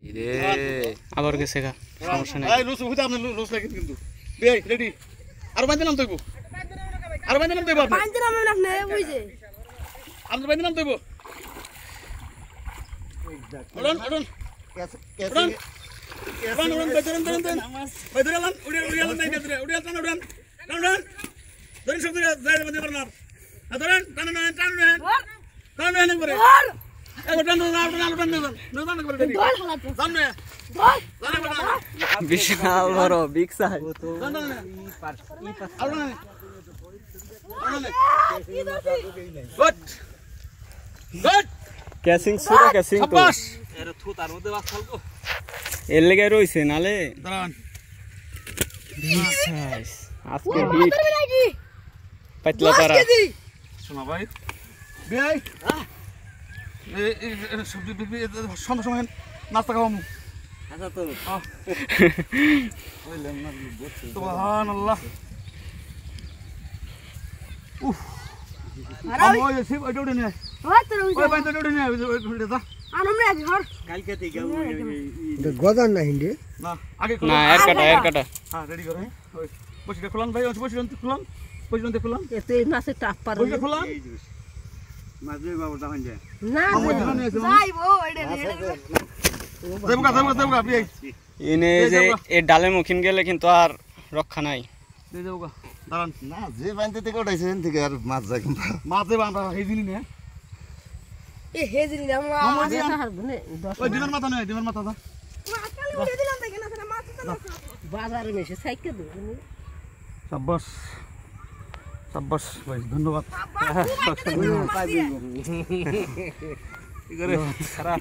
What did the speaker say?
রে আবার গেছে গা সমস্যা নাই এই লুস হইতা আপনি লুস লাগে কিন্তু বেই রেডি আর বাইন্দে নাম তইবো আর বাইন্দে নাম তইবো আপনি বাইন্দে নাম না বুঝে আপনি বাইন্দে নাম তইবো ওড়ন ওড়ন ওড়ন ওড়ন ওড়ন বেদরন লান উড়িয়ালান নাই বেদরে উড়িয়ালান উড়ান টান ধরে সব ধরে যাই বন্ধ করনার ধরেন টান টান করে এবার টান করে রেডি সামনে বিশাল বড় big size good good catching শুরু ক্যাচিং তো শাবাশ এরা থু তার মধ্যে বাস খালবো এর লেগে রইছে নালে দাঁড়ান বিগ সাইজ আজকে হিট পাতলা পারা শোনা ভাই ভাই এই সবজি বিক্রি সন্ধ্যা সময় নাস্তা খাওয়ামু আচ্ছা তো সুবহানাল্লাহ উফ ওই সিপ ওইটা উঠে নিয়ে হয় তোর ওই বাইতে উঠে নিয়ে ওইটা যা আমরা আগে ঘর কালকে থেকে গদান না হিন্দি না আগে না এর কাটা হ্যাঁ রেডি করো ওই বসিটা খুলান ভাই বসিটা খুলান এতে মাছে টাপ পার বসিটা খুলান মাঝে বাবু তখন যায় না যাইবো এটা দেবগা আপনি এনে যে এ ডালে মুখিন গেলে কিন্তু আর রক্ষা নাই দিয়ে দেবগা দাঁড়ান না যে বাইন্দে থেকে উঠাইছে এখান থেকে আর মাছ যায় কিন্তু মাছ দেবা আমরা এই দিনই নিয়ে এ হেজিনি আমরা আগে হারবো না ওই ডিমের মাথা নয় ডিমের মাথা দা উড়ে দিলাম দেখে না সেটা মাছ তো বাজারে মেশে সাইকেল দে সাব্বাস সাব্বাস ভাই ধন্যবাদ কি করে খারাপ